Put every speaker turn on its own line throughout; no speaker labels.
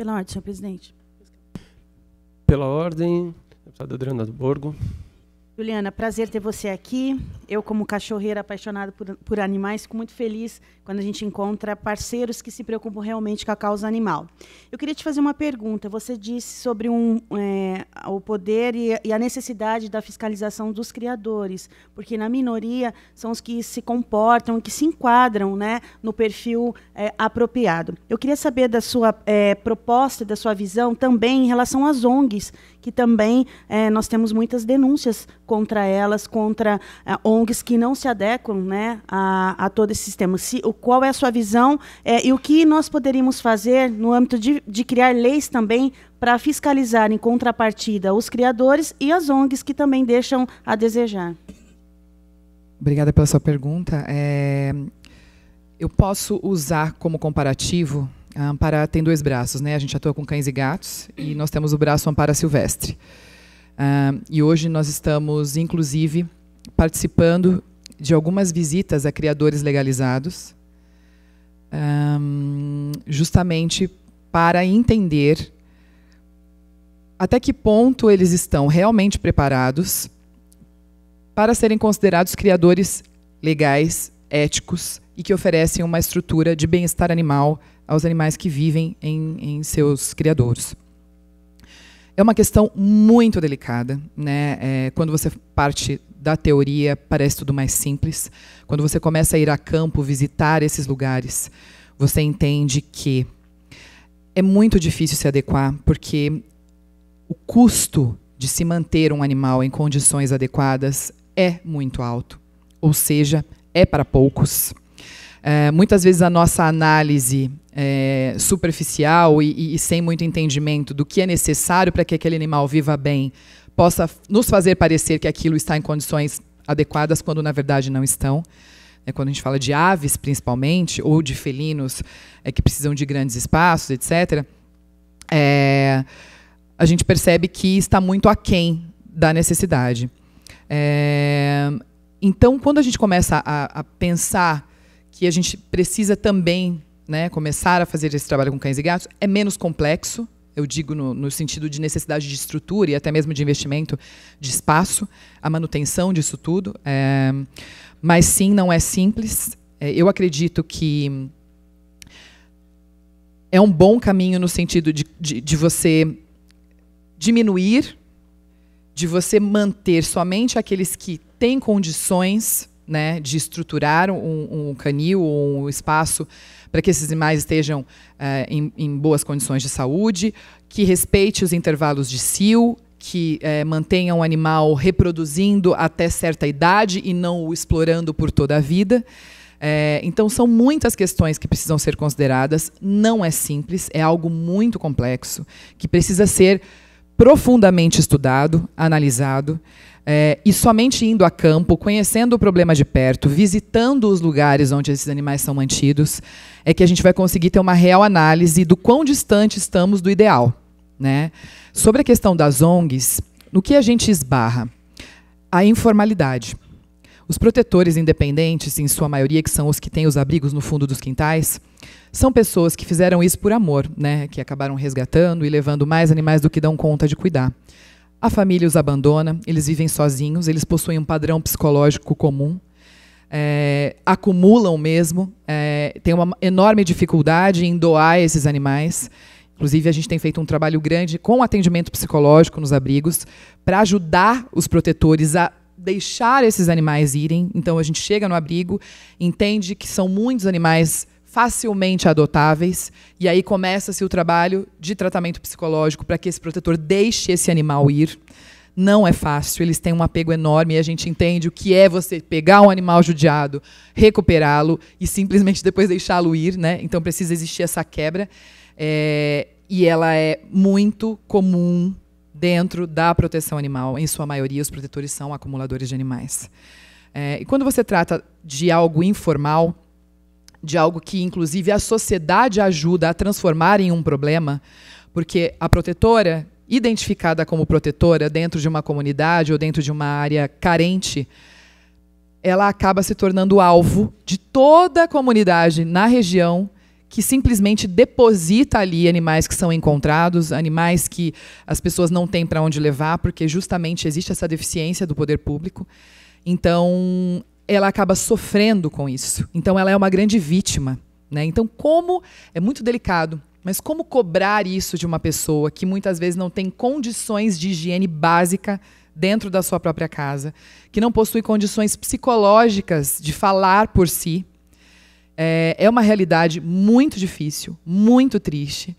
Pela ordem, senhor presidente.
Pela ordem, deputada Adriana do Borgo.
Juliana, prazer ter você aqui. Eu, como cachorreira apaixonada por animais, fico muito feliz quando a gente encontra parceiros que se preocupam realmente com a causa animal. Eu queria te fazer uma pergunta. Você disse sobre o poder e a necessidade da fiscalização dos criadores, porque, na minoria, são os que se comportam, que se enquadram, né, no perfil apropriado. Eu queria saber da sua proposta, da sua visão, também em relação às ONGs, que também nós temos muitas denúncias contra elas, contra ONGs que não se adequam, né, a todo esse sistema. Qual é a sua visão e o que nós poderíamos fazer no âmbito de criar leis também para fiscalizar em contrapartida os criadores e as ONGs que também deixam a desejar?
Obrigada pela sua pergunta. Eu posso usar como comparativo, a Ampara tem dois braços, né? A gente atua com cães e gatos e nós temos o braço Ampara Silvestre. E hoje nós estamos, inclusive, participando de algumas visitas a criadores legalizados, justamente para entender até que ponto eles estão realmente preparados para serem considerados criadores legais, éticos e que oferecem uma estrutura de bem-estar animal aos animais que vivem em seus criadouros. É uma questão muito delicada, né? Quando você parte da teoria, parece tudo mais simples. Quando você começa a ir a campo, visitar esses lugares, você entende que é muito difícil se adequar, porque o custo de se manter um animal em condições adequadas é muito alto. Ou seja, é para poucos. Muitas vezes a nossa análise superficial e sem muito entendimento do que é necessário para que aquele animal viva bem possa nos fazer parecer que aquilo está em condições adequadas, quando na verdade não estão. Quando a gente fala de aves, principalmente, ou de felinos que precisam de grandes espaços, etc., a gente percebe que está muito aquém da necessidade. Então, quando a gente começa a pensar que a gente precisa também, né, começar a fazer esse trabalho com cães e gatos, é menos complexo, eu digo no sentido de necessidade de estrutura e até mesmo de investimento de espaço, a manutenção disso tudo, mas sim, não é simples. Eu acredito que é um bom caminho no sentido de você diminuir, de você manter somente aqueles que têm condições, né, de estruturar um canil ou um espaço para que esses animais estejam em boas condições de saúde, que respeite os intervalos de cio, que mantenha o animal reproduzindo até certa idade e não o explorando por toda a vida. Então, são muitas questões que precisam ser consideradas. Não é simples, é algo muito complexo, que precisa ser profundamente estudado, analisado, e somente indo a campo, conhecendo o problema de perto, visitando os lugares onde esses animais são mantidos, é que a gente vai conseguir ter uma real análise do quão distante estamos do ideal, né? Sobre a questão das ONGs, no que a gente esbarra? A informalidade. Os protetores independentes, em sua maioria, que são os que têm os abrigos no fundo dos quintais, são pessoas que fizeram isso por amor, né? Que acabaram resgatando e levando mais animais do que dão conta de cuidar. A família os abandona, eles vivem sozinhos, eles possuem um padrão psicológico comum, acumulam mesmo, têm uma enorme dificuldade em doar esses animais. Inclusive, a gente tem feito um trabalho grande com atendimento psicológico nos abrigos para ajudar os protetores a deixar esses animais irem. Então, a gente chega no abrigo, entende que são muitos animais facilmente adotáveis, e aí começa-se o trabalho de tratamento psicológico para que esse protetor deixe esse animal ir. Não é fácil, eles têm um apego enorme, e a gente entende o que é você pegar um animal judiado, recuperá-lo e simplesmente depois deixá-lo ir, né? Então precisa existir essa quebra, e ela é muito comum dentro da proteção animal. Em sua maioria, os protetores são acumuladores de animais. E quando você trata de algo informal, de algo que, inclusive, a sociedade ajuda a transformar em um problema, porque a protetora, identificada como protetora dentro de uma comunidade ou dentro de uma área carente, ela acaba se tornando alvo de toda a comunidade na região que simplesmente deposita ali animais que são encontrados, animais que as pessoas não têm para onde levar, porque justamente existe essa deficiência do poder público. Então, ela acaba sofrendo com isso. Então, ela é uma grande vítima, né? Então, é muito delicado, mas como cobrar isso de uma pessoa que muitas vezes não tem condições de higiene básica dentro da sua própria casa, que não possui condições psicológicas de falar por si? É uma realidade muito difícil, muito triste,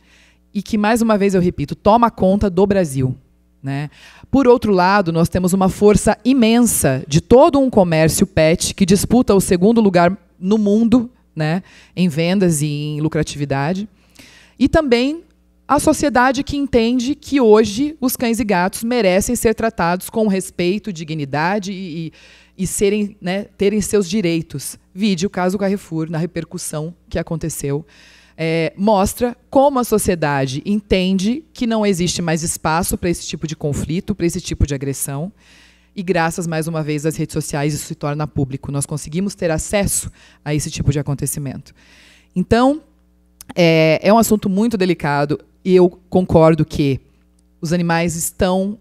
e que, mais uma vez eu repito, toma conta do Brasil, né? Por outro lado, nós temos uma força imensa de todo um comércio pet que disputa o segundo lugar no mundo, né, em vendas e em lucratividade. E também a sociedade que entende que hoje os cães e gatos merecem ser tratados com respeito, dignidade e serem, né, terem seus direitos. Vide o caso Carrefour, na repercussão que aconteceu. Mostra como a sociedade entende que não existe mais espaço para esse tipo de conflito, para esse tipo de agressão. E graças, mais uma vez, às redes sociais, isso se torna público. Nós conseguimos ter acesso a esse tipo de acontecimento. Então, é um assunto muito delicado, e eu concordo que os animais estão,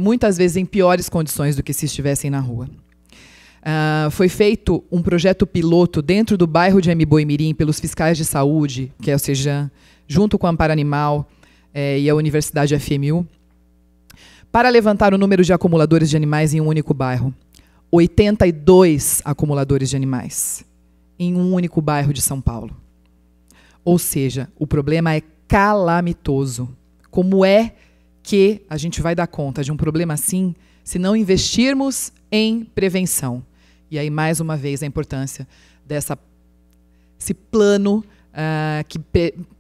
muitas vezes, em piores condições do que se estivessem na rua. Foi feito um projeto piloto dentro do bairro de Mboimirim pelos fiscais de saúde, que é o Sejan, junto com a Amparo Animal e a Universidade FMU, para levantar o número de acumuladores de animais em um único bairro. 82 acumuladores de animais em um único bairro de São Paulo. Ou seja, o problema é calamitoso. Como é que a gente vai dar conta de um problema assim se não investirmos em prevenção? E aí, mais uma vez, a importância desse plano que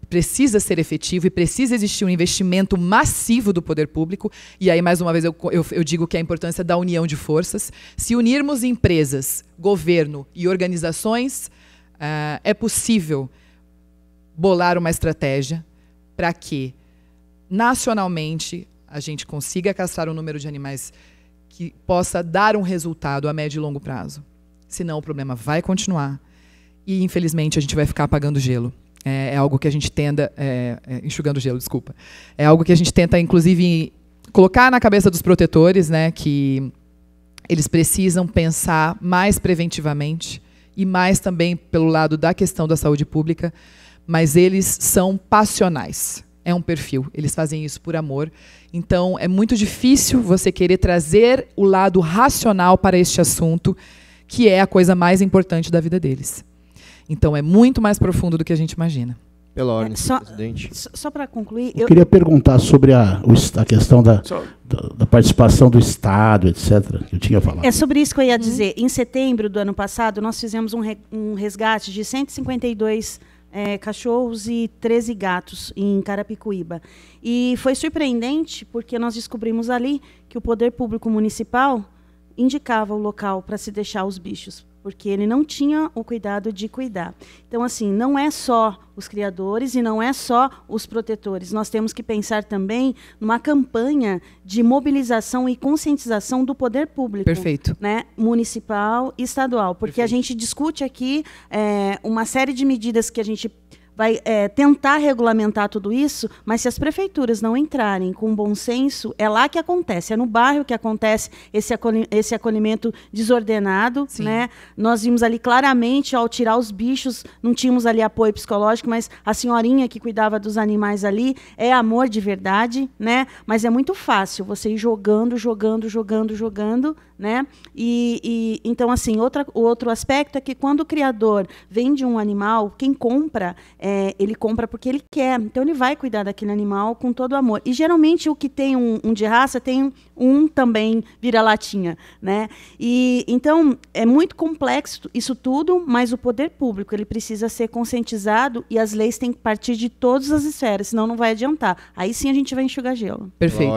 precisa ser efetivo e precisa existir um investimento massivo do poder público. E aí, mais uma vez, eu digo que é a importância da união de forças. Se unirmos empresas, governo e organizações, é possível bolar uma estratégia para que, nacionalmente, a gente consiga castrar um número de animais que possa dar um resultado a médio e longo prazo. Senão, o problema vai continuar e, infelizmente, a gente vai ficar apagando gelo. É algo que a gente tenta... enxugando gelo, desculpa. É algo que a gente tenta, inclusive, colocar na cabeça dos protetores, né, que eles precisam pensar mais preventivamente e mais também pelo lado da questão da saúde pública, mas eles são passionais. É um perfil. Eles fazem isso por amor. Então, é muito difícil você querer trazer o lado racional para este assunto, que é a coisa mais importante da vida deles. Então, é muito mais profundo do que a gente imagina.
Pela ordem, presidente.
Só para concluir...
Eu queria perguntar sobre a questão da participação do Estado, etc., que eu tinha falado.
É sobre isso que eu ia dizer. Em setembro do ano passado, nós fizemos um resgate de 152 cachorros e 13 gatos em Carapicuíba. E foi surpreendente, porque nós descobrimos ali que o poder público municipal indicava o local para se deixar os bichos, porque ele não tinha o cuidado de cuidar. Então, assim, não é só os criadores e não é só os protetores. Nós temos que pensar também numa campanha de mobilização e conscientização do poder público.
Perfeito.
Né, municipal e estadual. Porque Perfeito. A gente discute aqui uma série de medidas que a gente vai tentar regulamentar tudo isso, mas se as prefeituras não entrarem com bom senso, é lá que acontece, é no bairro que acontece esse acolhimento desordenado. Né? Nós vimos ali claramente, ao tirar os bichos, não tínhamos ali apoio psicológico, mas a senhorinha que cuidava dos animais ali é amor de verdade, né? Mas é muito fácil você ir jogando, né? Então, assim, o outro aspecto é que quando o criador vende um animal, quem compra, ele compra porque ele quer. Então, ele vai cuidar daquele animal com todo amor. E, geralmente, o que tem um de raça tem um também vira-latinha, né? Então, é muito complexo isso tudo, mas o poder público ele precisa ser conscientizado e as leis têm que partir de todas as esferas, senão não vai adiantar. Aí sim a gente vai enxugar gelo.
Perfeito.